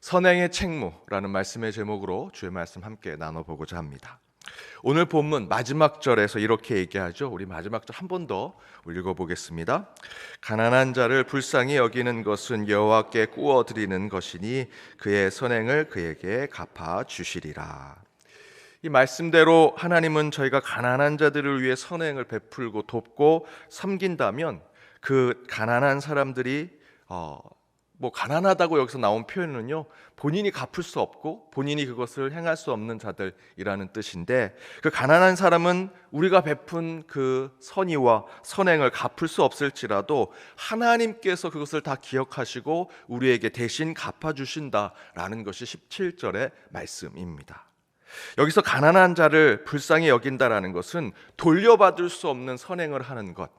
선행의 책무라는 말씀의 제목으로 주의 말씀 함께 나눠보고자 합니다. 오늘 본문 마지막 절에서 이렇게 얘기하죠. 우리 마지막 절 한 번 더 읽어보겠습니다. 가난한 자를 불쌍히 여기는 것은 여호와께 구워 드리는 것이니 그의 선행을 그에게 갚아 주시리라. 이 말씀대로 하나님은 저희가 가난한 자들을 위해 선행을 베풀고 돕고 섬긴다면 그 가난한 사람들이 가난하다고 여기서 나온 표현은요, 본인이 갚을 수 없고 본인이 그것을 행할 수 없는 자들이라는 뜻인데, 그 가난한 사람은 우리가 베푼 그 선의와 선행을 갚을 수 없을지라도 하나님께서 그것을 다 기억하시고 우리에게 대신 갚아주신다라는 것이 17절의 말씀입니다. 여기서 가난한 자를 불쌍히 여긴다라는 것은 돌려받을 수 없는 선행을 하는 것,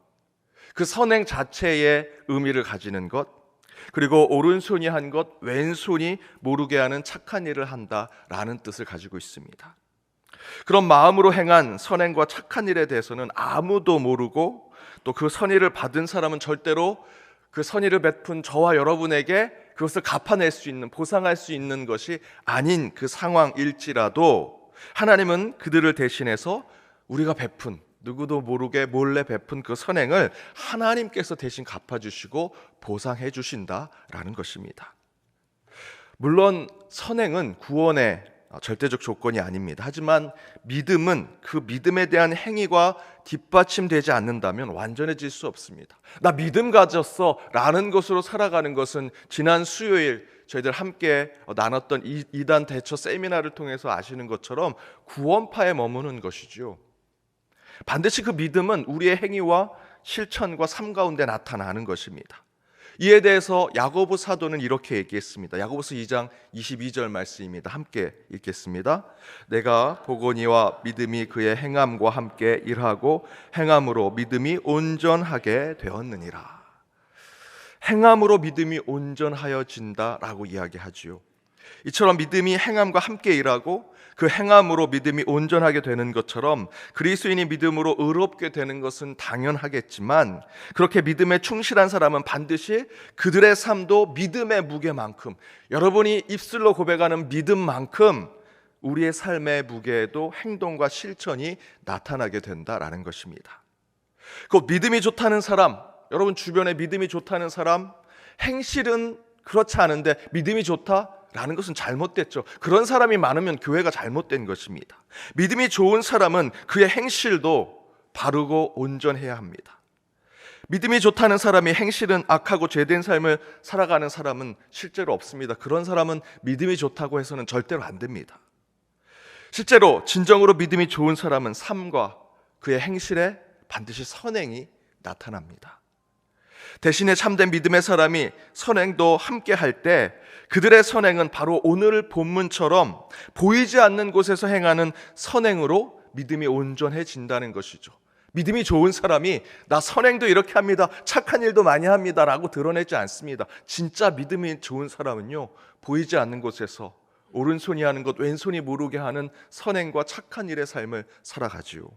그 선행 자체의 의미를 가지는 것, 그리고 오른손이 한 것 왼손이 모르게 하는 착한 일을 한다라는 뜻을 가지고 있습니다. 그런 마음으로 행한 선행과 착한 일에 대해서는 아무도 모르고, 또 그 선의를 받은 사람은 절대로 그 선의를 베푼 저와 여러분에게 그것을 갚아낼 수 있는, 보상할 수 있는 것이 아닌 그 상황일지라도 하나님은 그들을 대신해서 우리가 베푼, 누구도 모르게 몰래 베푼 그 선행을 하나님께서 대신 갚아주시고 보상해 주신다라는 것입니다. 물론 선행은 구원의 절대적 조건이 아닙니다. 하지만 믿음은 그 믿음에 대한 행위가 뒷받침되지 않는다면 완전해질 수 없습니다. 나 믿음 가졌어 라는 것으로 살아가는 것은 지난 수요일 저희들 함께 나눴던 이단 대처 세미나를 통해서 아시는 것처럼 구원파에 머무는 것이죠. 반드시 그 믿음은 우리의 행위와 실천과 삶 가운데 나타나는 것입니다. 이에 대해서 야고보 사도는 이렇게 얘기했습니다. 야고보서 2장 22절 말씀입니다. 함께 읽겠습니다. 내가 보거니와 믿음이 그의 행함과 함께 일하고 행함으로 믿음이 온전하게 되었느니라. 행함으로 믿음이 온전하여진다라고 이야기하지요. 이처럼 믿음이 행함과 함께 일하고 그 행함으로 믿음이 온전하게 되는 것처럼 그리스도인이 믿음으로 의롭게 되는 것은 당연하겠지만, 그렇게 믿음에 충실한 사람은 반드시 그들의 삶도 믿음의 무게만큼, 여러분이 입술로 고백하는 믿음만큼 우리의 삶의 무게에도 행동과 실천이 나타나게 된다라는 것입니다. 그 믿음이 좋다는 사람, 여러분 주변에 믿음이 좋다는 사람, 행실은 그렇지 않은데 믿음이 좋다? 라는 것은 잘못됐죠. 그런 사람이 많으면 교회가 잘못된 것입니다. 믿음이 좋은 사람은 그의 행실도 바르고 온전해야 합니다. 믿음이 좋다는 사람이 행실은 악하고 죄된 삶을 살아가는 사람은 실제로 없습니다. 그런 사람은 믿음이 좋다고 해서는 절대로 안 됩니다. 실제로 진정으로 믿음이 좋은 사람은 삶과 그의 행실에 반드시 선행이 나타납니다. 대신에 참된 믿음의 사람이 선행도 함께 할 때 그들의 선행은 바로 오늘 본문처럼 보이지 않는 곳에서 행하는 선행으로 믿음이 온전해진다는 것이죠. 믿음이 좋은 사람이 나 선행도 이렇게 합니다, 착한 일도 많이 합니다 라고 드러내지 않습니다. 진짜 믿음이 좋은 사람은요, 보이지 않는 곳에서 오른손이 하는 것 왼손이 모르게 하는 선행과 착한 일의 삶을 살아가지요.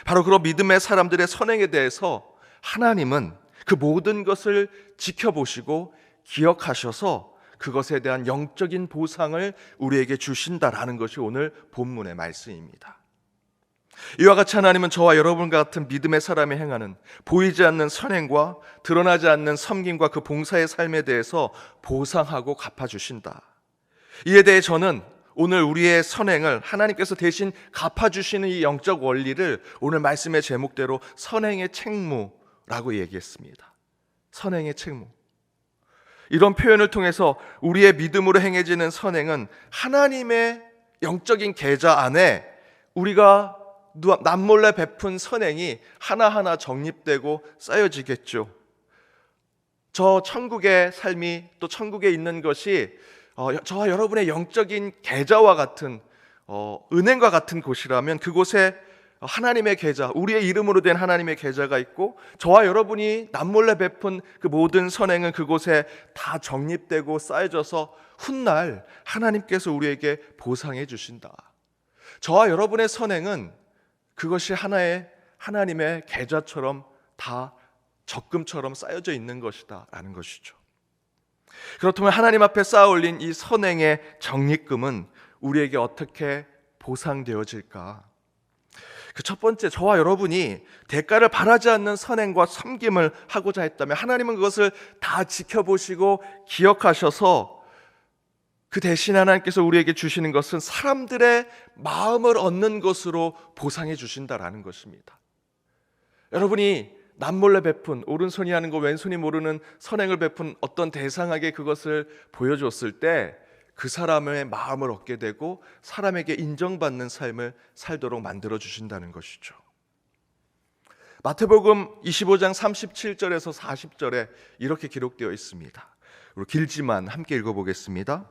바로 그런 믿음의 사람들의 선행에 대해서 하나님은 그 모든 것을 지켜보시고 기억하셔서 그것에 대한 영적인 보상을 우리에게 주신다라는 것이 오늘 본문의 말씀입니다. 이와 같이 하나님은 저와 여러분과 같은 믿음의 사람이 행하는 보이지 않는 선행과 드러나지 않는 섬김과 그 봉사의 삶에 대해서 보상하고 갚아주신다. 이에 대해 저는 오늘 우리의 선행을 하나님께서 대신 갚아주시는 이 영적 원리를 오늘 말씀의 제목대로 선행의 책무라고 얘기했습니다. 선행의 책무. 이런 표현을 통해서 우리의 믿음으로 행해지는 선행은 하나님의 영적인 계좌 안에 우리가 남몰래 베푼 선행이 하나하나 정립되고 쌓여지겠죠. 저 천국의 삶이, 또 천국에 있는 것이 저와 여러분의 영적인 계좌와 같은 은행과 같은 곳이라면 그곳에 하나님의 계좌, 우리의 이름으로 된 하나님의 계좌가 있고 저와 여러분이 남몰래 베푼 그 모든 선행은 그곳에 다 정립되고 쌓여져서 훗날 하나님께서 우리에게 보상해 주신다. 저와 여러분의 선행은 그것이 하나의 하나님의 계좌처럼 다 적금처럼 쌓여져 있는 것이다 라는 것이죠. 그렇다면 하나님 앞에 쌓아 올린 이 선행의 적립금은 우리에게 어떻게 보상되어질까? 그 첫 번째, 저와 여러분이 대가를 바라지 않는 선행과 섬김을 하고자 했다면 하나님은 그것을 다 지켜보시고 기억하셔서 그 대신 하나님께서 우리에게 주시는 것은 사람들의 마음을 얻는 것으로 보상해 주신다라는 것입니다. 여러분이 남몰래 베푼, 오른손이 하는 거 왼손이 모르는 선행을 베푼 어떤 대상에게 그것을 보여줬을 때 그 사람의 마음을 얻게 되고 사람에게 인정받는 삶을 살도록 만들어 주신다는 것이죠. 마태복음 25장 37절에서 40절에 이렇게 기록되어 있습니다. 길지만 함께 읽어보겠습니다.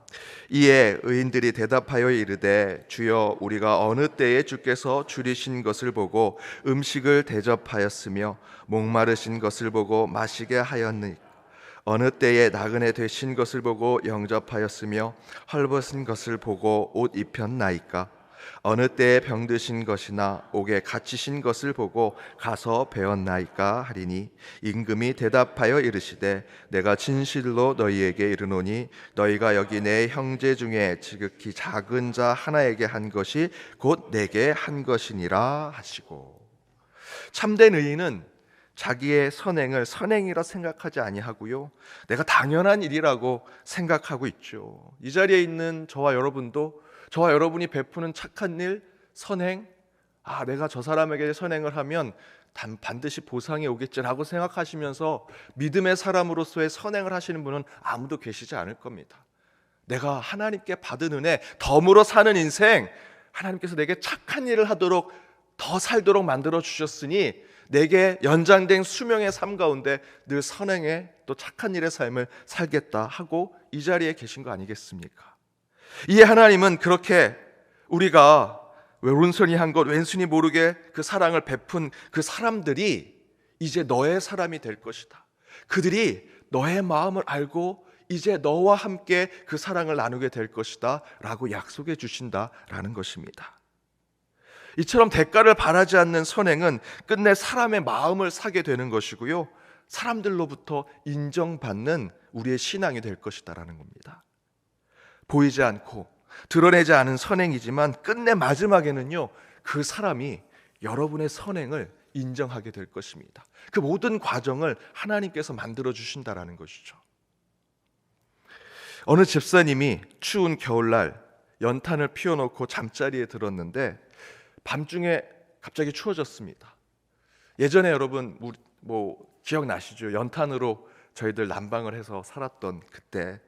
이에 의인들이 대답하여 이르되 주여 우리가 어느 때에 주께서 줄이신 것을 보고 음식을 대접하였으며 목마르신 것을 보고 마시게 하였느니까 어느 때에 나그네 되신 것을 보고 영접하였으며 헐벗은 것을 보고 옷 입혔나이까 어느 때에 병드신 것이나 옥에 갇히신 것을 보고 가서 배웠나이까 하리니 임금이 대답하여 이르시되 내가 진실로 너희에게 이르노니 너희가 여기 내 형제 중에 지극히 작은 자 하나에게 한 것이 곧 내게 한 것이니라 하시고, 참된 의인은 자기의 선행을 선행이라 생각하지 아니하고요, 내가 당연한 일이라고 생각하고 있죠. 이 자리에 있는 저와 여러분도 저와 여러분이 베푸는 착한 일, 선행, 내가 저 사람에게 선행을 하면 반드시 보상이 오겠지라고 생각하시면서 믿음의 사람으로서의 선행을 하시는 분은 아무도 계시지 않을 겁니다. 내가 하나님께 받은 은혜, 덤으로 사는 인생, 하나님께서 내게 착한 일을 하도록 더 살도록 만들어 주셨으니 내게 연장된 수명의 삶 가운데 늘 선행의 또 착한 일의 삶을 살겠다 하고 이 자리에 계신 거 아니겠습니까? 이에 하나님은 그렇게 우리가 오른손이 한 것 왼손이 모르게 그 사랑을 베푼 그 사람들이 이제 너의 사람이 될 것이다. 그들이 너의 마음을 알고 이제 너와 함께 그 사랑을 나누게 될 것이다 라고 약속해 주신다라는 것입니다. 이처럼 대가를 바라지 않는 선행은 끝내 사람의 마음을 사게 되는 것이고요, 사람들로부터 인정받는 우리의 신앙이 될 것이다라는 겁니다. 보이지 않고 드러내지 않은 선행이지만 끝내 마지막에는요, 그 사람이 여러분의 선행을 인정하게 될 것입니다. 그 모든 과정을 하나님께서 만들어 주신다라는 것이죠. 어느 집사님이 추운 겨울날 연탄을 피워놓고 잠자리에 들었는데 밤중에 갑자기 추워졌습니다. 예전에 여러분 기억나시죠? 연탄으로 저희들 난방을 해서 살았던 그때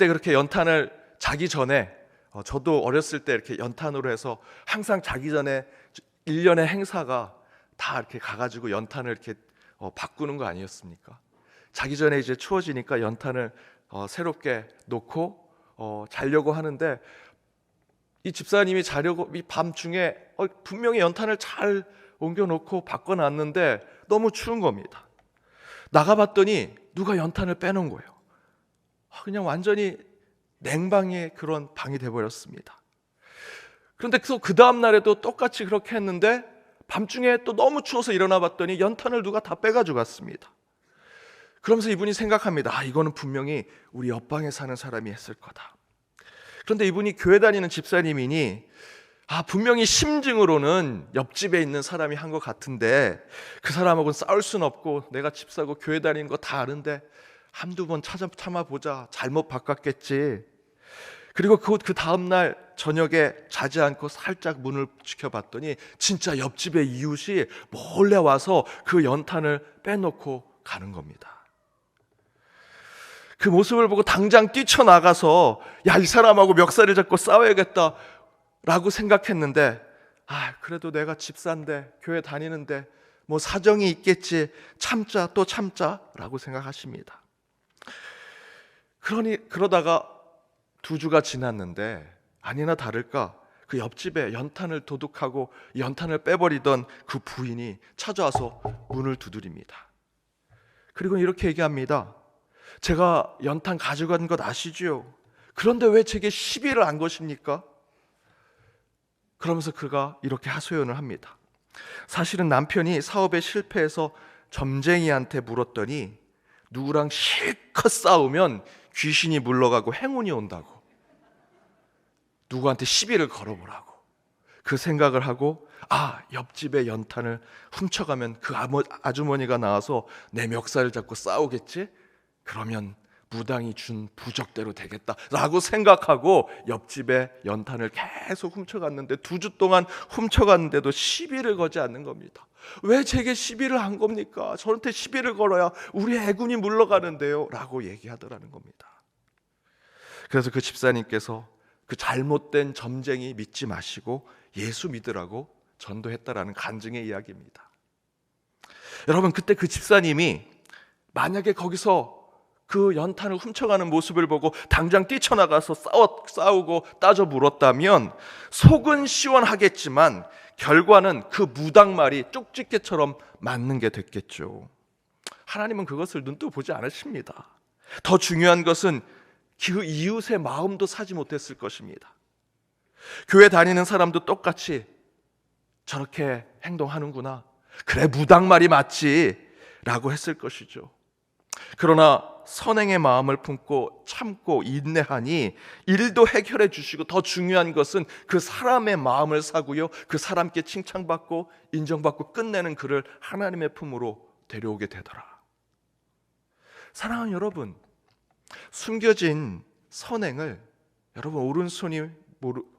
그렇게 연탄을 자기 전에 저도 어렸을 때 이렇게 연탄으로 해서 항상 자기 전에 1년의 행사가 다 이렇게 가가지고 연탄을 이렇게 바꾸는 거 아니었습니까? 자기 전에 이제 추워지니까 연탄을 새롭게 놓고 자려고 하는데 이 집사님이 자려고 이 밤중에 분명히 연탄을 잘 옮겨놓고 바꿔놨는데 너무 추운 겁니다. 나가봤더니 누가 연탄을 빼놓은 거예요. 그냥 완전히 냉방의 그런 방이 돼버렸습니다. 그런데 그 다음 날에도 똑같이 그렇게 했는데 밤중에 또 너무 추워서 일어나 봤더니 연탄을 누가 다 빼가지고 갔습니다. 그러면서 이분이 생각합니다. 이거는 분명히 우리 옆방에 사는 사람이 했을 거다. 그런데 이분이 교회 다니는 집사님이니 분명히 심증으로는 옆집에 있는 사람이 한 것 같은데 그 사람하고는 싸울 수는 없고 내가 집사고 교회 다니는 거 다 아는데 한두 번 참아보자, 잘못 바꿨겠지. 그리고 그 다음날 저녁에 자지 않고 살짝 문을 지켜봤더니 진짜 옆집의 이웃이 몰래 와서 그 연탄을 빼놓고 가는 겁니다. 그 모습을 보고 당장 뛰쳐나가서 이 사람하고 멱살을 잡고 싸워야겠다 라고 생각했는데 그래도 내가 집사인데 교회 다니는데 뭐 사정이 있겠지, 참자 또 참자 라고 생각하십니다. 그러다가 2주가 지났는데 아니나 다를까 그 옆집에 연탄을 도둑하고 연탄을 빼버리던 그 부인이 찾아와서 문을 두드립니다. 그리고 이렇게 얘기합니다. 제가 연탄 가져간 것 아시지요? 그런데 왜 제게 시비를 안 거십니까? 그러면서 그가 이렇게 하소연을 합니다. 사실은 남편이 사업에 실패해서 점쟁이한테 물었더니 누구랑 실컷 싸우면 귀신이 물러가고 행운이 온다고, 누구한테 시비를 걸어보라고 그 생각을 하고, 옆집의 연탄을 훔쳐가면 그 아주머니가 나와서 내 멱살을 잡고 싸우겠지? 그러면 무당이 준 부적대로 되겠다라고 생각하고 옆집의 연탄을 계속 훔쳐갔는데 2주 동안 훔쳐갔는데도 시비를 거지 않는 겁니다. 왜 제게 시비를 한 겁니까? 저한테 시비를 걸어야 우리 애군이 물러가는데요 라고 얘기하더라는 겁니다. 그래서 그 집사님께서 그 잘못된 점쟁이 믿지 마시고 예수 믿으라고 전도했다라는 간증의 이야기입니다. 여러분, 그때 그 집사님이 만약에 거기서 그 연탄을 훔쳐가는 모습을 보고 당장 뛰쳐나가서 싸우고 따져 물었다면 속은 시원하겠지만 결과는 그 무당 말이 쪽집게처럼 맞는 게 됐겠죠. 하나님은 그것을 눈뜨 보지 않으십니다. 더 중요한 것은 그 이웃의 마음도 사지 못했을 것입니다. 교회 다니는 사람도 똑같이 저렇게 행동하는구나, 그래 무당 말이 맞지 라고 했을 것이죠. 그러나 선행의 마음을 품고 참고 인내하니 일도 해결해 주시고, 더 중요한 것은 그 사람의 마음을 사고요, 그 사람께 칭찬받고 인정받고 끝내는 그를 하나님의 품으로 데려오게 되더라. 사랑하는 여러분, 숨겨진 선행을 여러분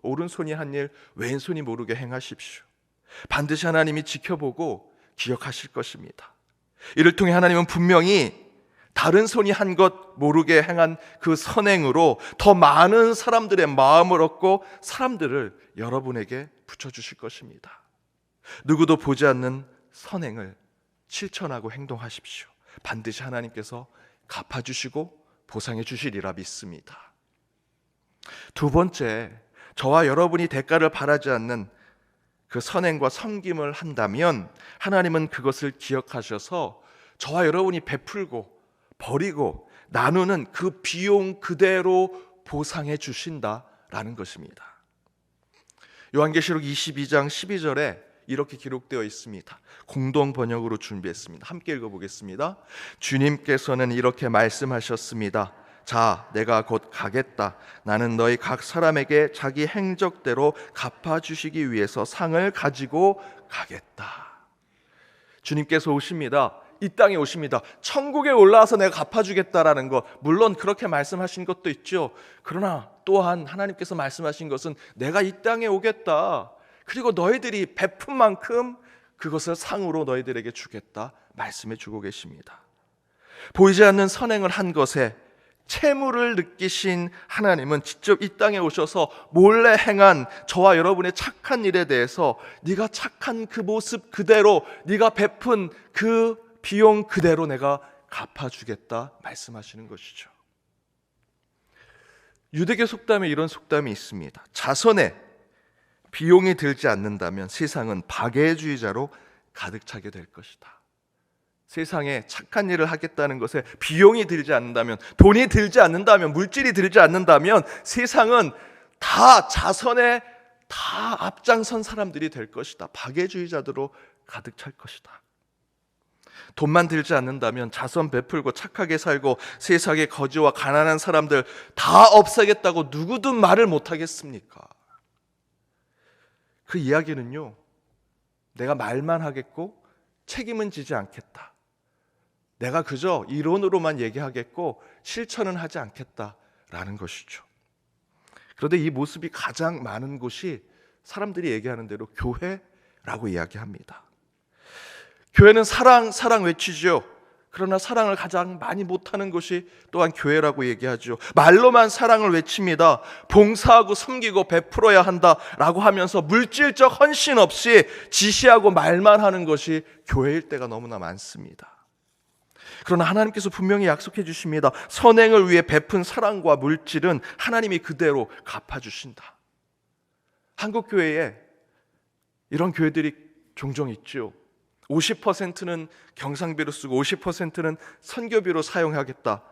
오른손이 한 일 왼손이 모르게 행하십시오. 반드시 하나님이 지켜보고 기억하실 것입니다. 이를 통해 하나님은 분명히 다른 손이 한 것 모르게 행한 그 선행으로 더 많은 사람들의 마음을 얻고 사람들을 여러분에게 붙여주실 것입니다. 누구도 보지 않는 선행을 실천하고 행동하십시오. 반드시 하나님께서 갚아주시고 보상해 주시리라 믿습니다. 두 번째, 저와 여러분이 대가를 바라지 않는 그 선행과 섬김을 한다면 하나님은 그것을 기억하셔서 저와 여러분이 베풀고 버리고 나누는 그 비용 그대로 보상해 주신다라는 것입니다. 요한계시록 22장 12절에 이렇게 기록되어 있습니다. 공동 번역으로 준비했습니다. 함께 읽어보겠습니다. 주님께서는 이렇게 말씀하셨습니다. 자, 내가 곧 가겠다. 나는 너희 각 사람에게 자기 행적대로 갚아주시기 위해서 상을 가지고 가겠다. 주님께서 오십니다. 이 땅에 오십니다. 천국에 올라와서 내가 갚아주겠다라는 것, 물론 그렇게 말씀하신 것도 있죠. 그러나 또한 하나님께서 말씀하신 것은 내가 이 땅에 오겠다, 그리고 너희들이 베푼 만큼 그것을 상으로 너희들에게 주겠다 말씀해 주고 계십니다. 보이지 않는 선행을 한 것에 채무를 느끼신 하나님은 직접 이 땅에 오셔서 몰래 행한 저와 여러분의 착한 일에 대해서 네가 착한 그 모습 그대로, 네가 베푼 그 비용 그대로 내가 갚아주겠다 말씀하시는 것이죠. 유대교 속담에 이런 속담이 있습니다. 자선에 비용이 들지 않는다면 세상은 박애주의자로 가득 차게 될 것이다. 세상에 착한 일을 하겠다는 것에 비용이 들지 않는다면, 돈이 들지 않는다면, 물질이 들지 않는다면 세상은 다 자선에 다 앞장선 사람들이 될 것이다. 박애주의자들로 가득 찰 것이다. 돈만 들지 않는다면 자선 베풀고 착하게 살고 세상의 거지와 가난한 사람들 다 없애겠다고 누구든 말을 못하겠습니까? 그 이야기는요, 내가 말만 하겠고 책임은 지지 않겠다, 내가 그저 이론으로만 얘기하겠고 실천은 하지 않겠다라는 것이죠. 그런데 이 모습이 가장 많은 곳이 사람들이 얘기하는 대로 교회라고 이야기합니다. 교회는 사랑 외치죠. 그러나 사랑을 가장 많이 못하는 것이 또한 교회라고 얘기하죠. 말로만 사랑을 외칩니다. 봉사하고 섬기고 베풀어야 한다라고 하면서 물질적 헌신 없이 지시하고 말만 하는 것이 교회일 때가 너무나 많습니다. 그러나 하나님께서 분명히 약속해 주십니다. 선행을 위해 베푼 사랑과 물질은 하나님이 그대로 갚아주신다. 한국 교회에 이런 교회들이 종종 있죠. 50%는 경상비로 쓰고 50%는 선교비로 사용하겠다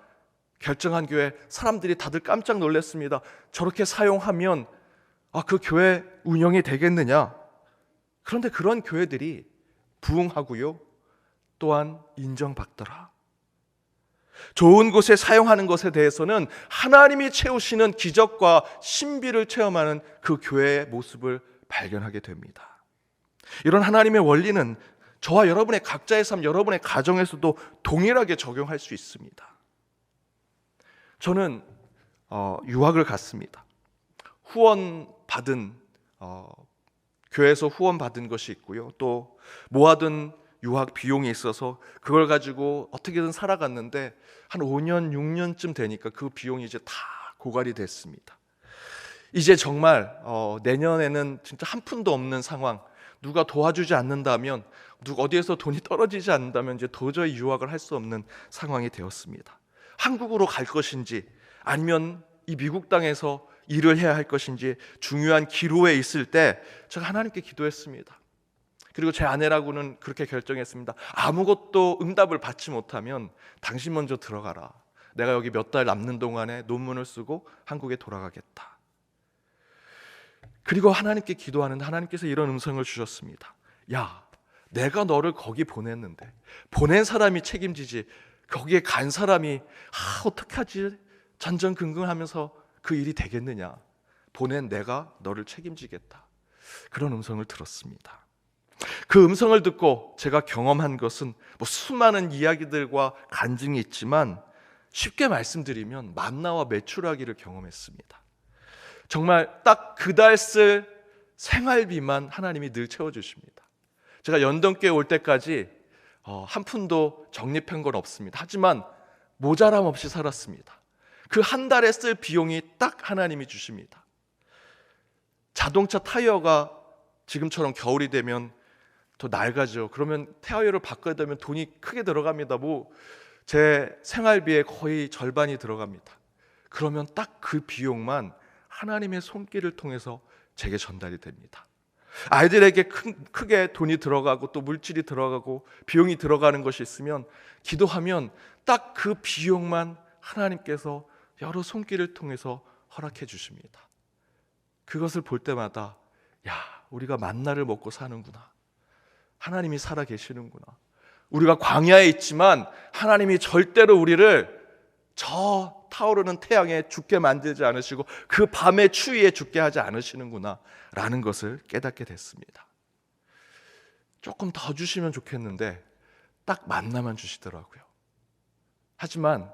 결정한 교회, 사람들이 다들 깜짝 놀랐습니다. 저렇게 사용하면 그 교회 운영이 되겠느냐? 그런데 그런 교회들이 부흥하고요, 또한 인정받더라. 좋은 곳에 사용하는 것에 대해서는 하나님이 채우시는 기적과 신비를 체험하는 그 교회의 모습을 발견하게 됩니다. 이런 하나님의 원리는 저와 여러분의 각자의 삶, 여러분의 가정에서도 동일하게 적용할 수 있습니다. 저는 유학을 갔습니다. 교회에서 후원 받은 것이 있고요. 또 모아둔 유학 비용이 있어서 그걸 가지고 어떻게든 살아갔는데 한 5년, 6년쯤 되니까 그 비용이 이제 다 고갈이 됐습니다. 이제 정말 내년에는 진짜 한 푼도 없는 상황, 누가 도와주지 않는다면, 어디에서 돈이 떨어지지 않는다면 이제 도저히 유학을 할 수 없는 상황이 되었습니다. 한국으로 갈 것인지 아니면 이 미국 땅에서 일을 해야 할 것인지 중요한 기로에 있을 때 제가 하나님께 기도했습니다. 그리고 제 아내라고는 그렇게 결정했습니다. 아무것도 응답을 받지 못하면 당신 먼저 들어가라. 내가 여기 몇 달 남는 동안에 논문을 쓰고 한국에 돌아가겠다. 그리고 하나님께 기도하는데 하나님께서 이런 음성을 주셨습니다. 야, 내가 너를 거기 보냈는데 보낸 사람이 책임지지 거기에 간 사람이 어떡하지? 전전긍긍하면서 그 일이 되겠느냐? 보낸 내가 너를 책임지겠다. 그런 음성을 들었습니다. 그 음성을 듣고 제가 경험한 것은 수많은 이야기들과 간증이 있지만 쉽게 말씀드리면 만나와 메추라기를 경험했습니다. 정말 딱 그 달 쓸 생활비만 하나님이 늘 채워주십니다. 제가 연동교회 올 때까지 한 푼도 적립한 건 없습니다. 하지만 모자람 없이 살았습니다. 그 한 달에 쓸 비용이 딱 하나님이 주십니다. 자동차 타이어가 지금처럼 겨울이 되면 더 낡아져. 그러면 타이어를 바꿔야 되면 돈이 크게 들어갑니다. 제 생활비의 거의 절반이 들어갑니다. 그러면 딱 그 비용만 하나님의 손길을 통해서 제게 전달이 됩니다. 아이들에게 크게 돈이 들어가고 또 물질이 들어가고 비용이 들어가는 것이 있으면 기도하면 딱 그 비용만 하나님께서 여러 손길을 통해서 허락해 주십니다. 그것을 볼 때마다 우리가 만나를 먹고 사는구나. 하나님이 살아 계시는구나. 우리가 광야에 있지만 하나님이 절대로 우리를 저 타오르는 태양에 죽게 만들지 않으시고 그 밤의 추위에 죽게 하지 않으시는구나 라는 것을 깨닫게 됐습니다. 조금 더 주시면 좋겠는데 딱 만나만 주시더라고요. 하지만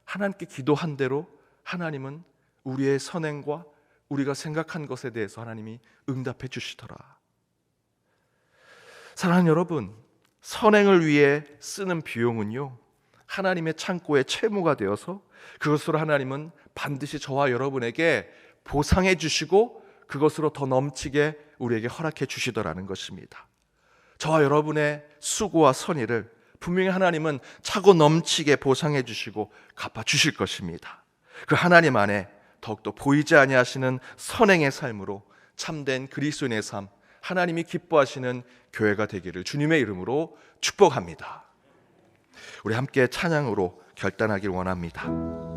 하나님께 기도한 대로 하나님은 우리의 선행과 우리가 생각한 것에 대해서 하나님이 응답해 주시더라. 사랑하는 여러분, 선행을 위해 쓰는 비용은요 하나님의 창고의 채무가 되어서 그것으로 하나님은 반드시 저와 여러분에게 보상해 주시고 그것으로 더 넘치게 우리에게 허락해 주시더라는 것입니다. 저와 여러분의 수고와 선의를 분명히 하나님은 차고 넘치게 보상해 주시고 갚아 주실 것입니다. 그 하나님 안에 더욱더 보이지 아니하시는 선행의 삶으로 참된 그리스도인의 삶, 하나님이 기뻐하시는 교회가 되기를 주님의 이름으로 축복합니다. 우리 함께 찬양으로 결단하길 원합니다.